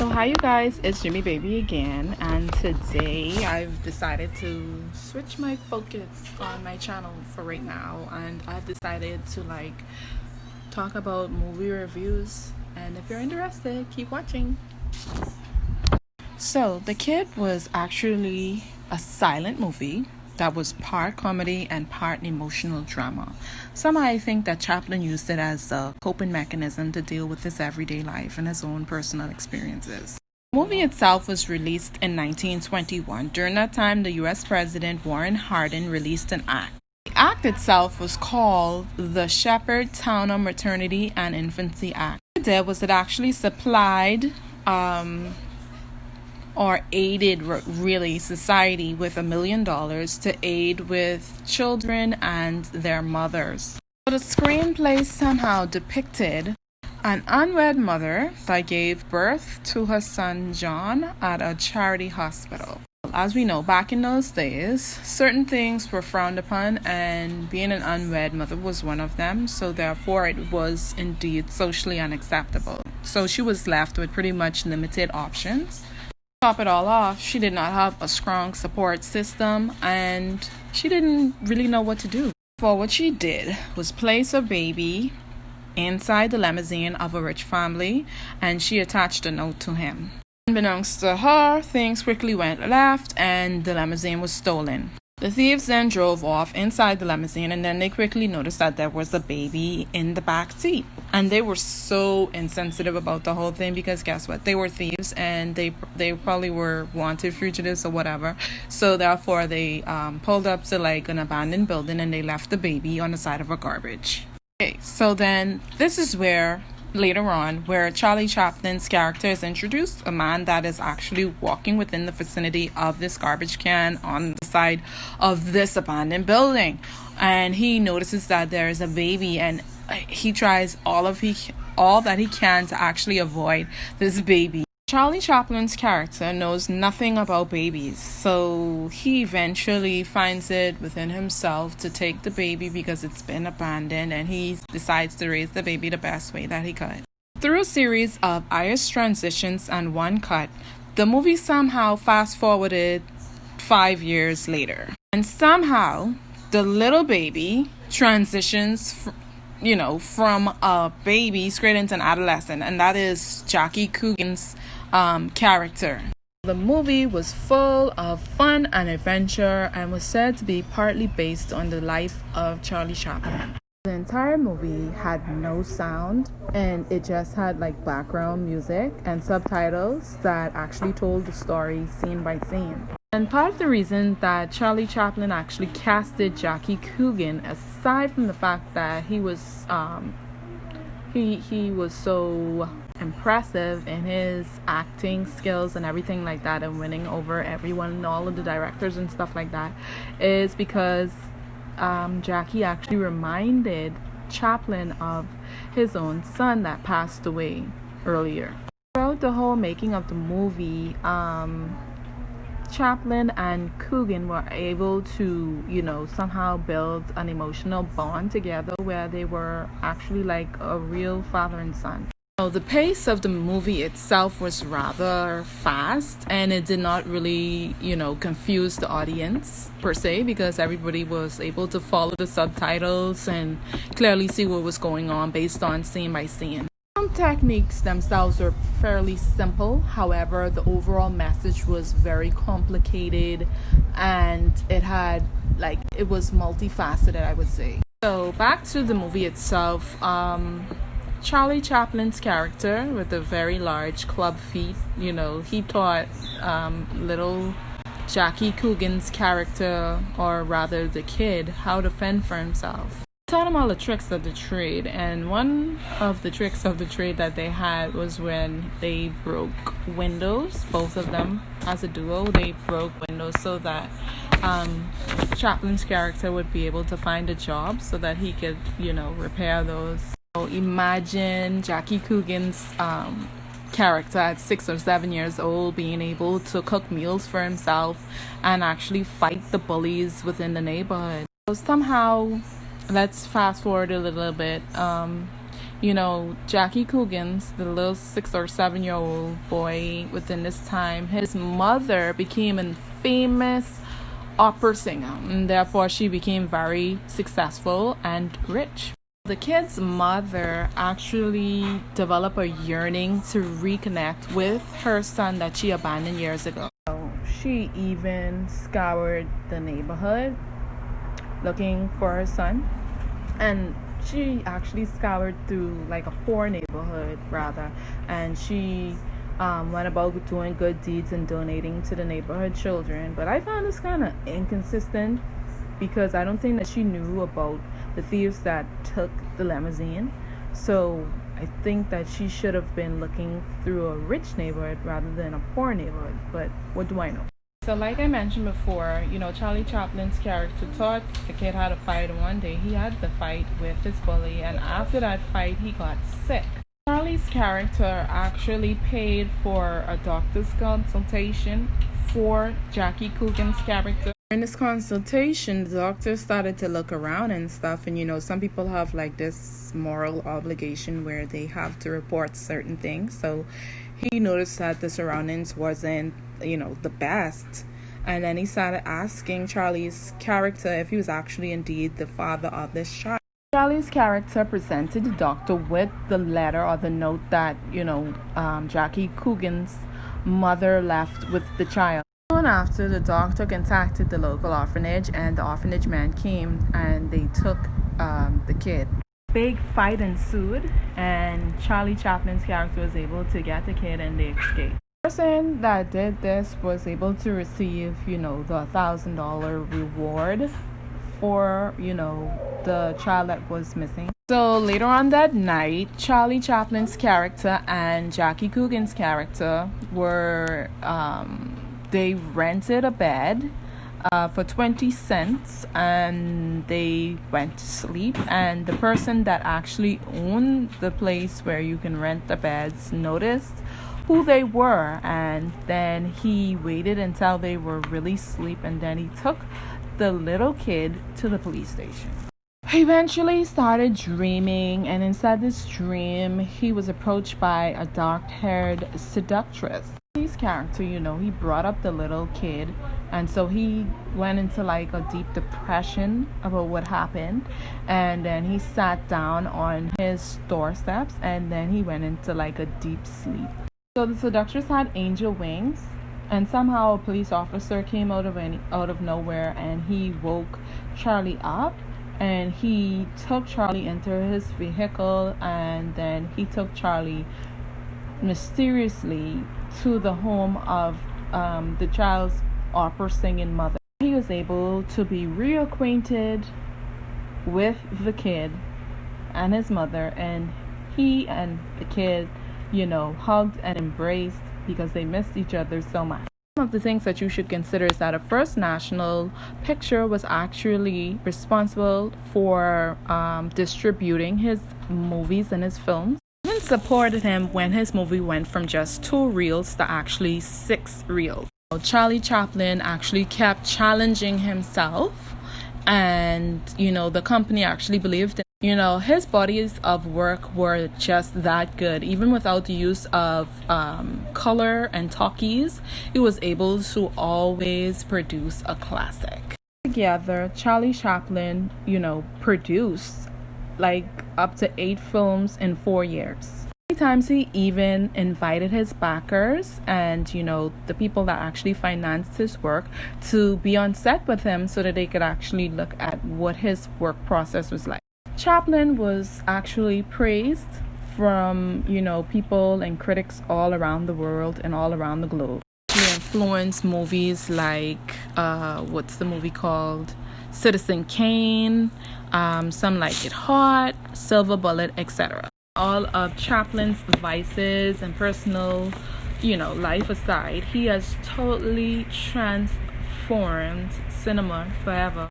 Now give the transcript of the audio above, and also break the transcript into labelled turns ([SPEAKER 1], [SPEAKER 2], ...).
[SPEAKER 1] So hi you guys, it's Jimmy Baby again, and today I've decided to switch my focus on my channel for right now, and I've decided to talk about movie reviews, and if you're interested, keep watching. So Thekid was actually a silent movie that was part comedy and part emotional drama. Somehow I think that Chaplin used it as a coping mechanism to deal with his everyday life and his own personal experiences. The movie itself was released in 1921. During that time, the US President Warren Harding released an act. The act itself was called the Shepherd Towner Maternity and Infancy Act. What it did was it actually supplied or aided really society with $1 million to aid with children and their mothers. So the screenplay somehow depicted an unwed mother that gave birth to her son John at a charity hospital. As we know, back in those days, certain things were frowned upon, and being an unwed mother was one of them, so therefore it was indeed socially unacceptable. So she was left with pretty much limited options. Top it all off, she did not have a strong support system, and she didn't really know what to do. For what she did was place her baby inside the limousine of a rich family, and she attached a note to him. Unbeknownst to her, things quickly went left and the limousine was stolen. The thieves then drove off inside the limousine, and then they quickly noticed that there was a baby in the back seat. And they were so insensitive about the whole thing because guess what? They were thieves, and they probably were wanted fugitives or whatever. So therefore they pulled up to an abandoned building, and they left the baby on the side of a garbage. Okay, so then this is where later on where Charlie Chaplin's character is introduced, a man that is actually walking within the vicinity of this garbage can on the side of this abandoned building, and he notices that there is a baby, and he tries all that he can to actually avoid this baby. Charlie Chaplin's character knows nothing about babies, so he eventually finds it within himself to take the baby because it's been abandoned, and he decides to raise the baby the best way that he could. Through a series of iris transitions and one cut, the movie somehow fast-forwarded 5 years later. And somehow, the little baby transitions from a baby straight into an adolescent, and that is Jackie Coogan's character. The movie was full of fun and adventure and was said to be partly based on the life of Charlie Chaplin. The entire movie had no sound, and it just had background music and subtitles that actually told the story scene by scene. And part of the reason that Charlie Chaplin actually casted Jackie Coogan, aside from the fact that he was he was so impressive in his acting skills and everything like that, and winning over everyone and all of the directors and stuff like that, is because Jackie actually reminded Chaplin of his own son that passed away earlier. Throughout the whole making of the movie, Chaplin and Coogan were able to, somehow build an emotional bond together where they were actually like a real father and son. So the pace of the movie itself was rather fast, and it did not really, confuse the audience per se, because everybody was able to follow the subtitles and clearly see what was going on based on scene by scene. Some techniques themselves were fairly simple, however, the overall message was very complicated, and it was multifaceted, I would say. So back to the movie itself. Charlie Chaplin's character with the very large club feet, he taught little Jackie Coogan's character, or rather the kid, how to fend for himself. He taught him all the tricks of the trade, and one of the tricks of the trade that they had was when they broke windows. Both of them, as a duo, they broke windows so that Chaplin's character would be able to find a job so that he could, repair those. So imagine Jackie Coogan's character at 6 or 7 years old being able to cook meals for himself and actually fight the bullies within the neighborhood. So somehow, let's fast forward a little bit. Jackie Coogans, the little 6 or 7-year-old boy, within this time, his mother became a famous opera singer, and therefore she became very successful and rich. The kid's mother actually developed a yearning to reconnect with her son that she abandoned years ago. She even scoured the neighborhood looking for her son, and she actually scoured through like a poor neighborhood rather, and she went about doing good deeds and donating to the neighborhood children. But I found this kind of inconsistent, because I don't think that she knew about the thieves that took the limousine. So I think that she should have been looking through a rich neighborhood rather than a poor neighborhood. But what do I know? So like I mentioned before, Charlie Chaplin's character thought the kid had a fight, and one day he had the fight with his bully, and after that fight he got sick. Charlie's character actually paid for a doctor's consultation for Jackie Coogan's character. In this consultation, the doctor started to look around and stuff, and some people have like this moral obligation where they have to report certain things. So he noticed that the surroundings wasn't the best, and then he started asking Charlie's character if he was actually indeed the father of this child. Charlie's character presented the doctor with the letter or the note that Jackie Coogan's mother left with the child. Soon after, the doctor contacted the local orphanage, and the orphanage man came and they took the kid. Big fight ensued, and Charlie Chaplin's character was able to get the kid and they escaped. The person that did this was able to receive the $1,000 reward for the child that was missing. So later on that night, Charlie Chaplin's character and Jackie Coogan's character were they rented a bed for 20 cents, and they went to sleep. And the person that actually owned the place where you can rent the beds noticed who they were, and then he waited until they were really asleep, and then he took the little kid to the police station. He eventually started dreaming, and inside this dream he was approached by a dark-haired seductress. His character, he brought up the little kid, and so he went into like a deep depression about what happened, and then he sat down on his doorsteps, and then he went into like a deep sleep. So the seductress had angel wings, and somehow a police officer came out of nowhere, and he woke Charlie up, and he took Charlie into his vehicle, and then he took Charlie mysteriously to the home of the child's opera singing mother. He was able to be reacquainted with the kid and his mother, and he and the kid hugged and embraced because they missed each other so much. One of the things that you should consider is that a First National Picture was actually responsible for distributing his movies and his films, and supported him when his movie went from just 2 reels to actually 6 reels. Charlie Chaplin actually kept challenging himself, and the company actually believed in his bodies of work were just that good. Even without the use of color and talkies, he was able to always produce a classic. Together, Charlie Chaplin, produced like up to 8 films in 4 years. Many times he even invited his backers and the people that actually financed his work to be on set with him so that they could actually look at what his work process was like. Chaplin was actually praised from people and critics all around the world and all around the globe. He influenced movies like what's the movie called? Citizen Kane, Some Like It Hot, Silver Bullet, etc. All of Chaplin's vices and personal life aside, he has totally transformed cinema forever.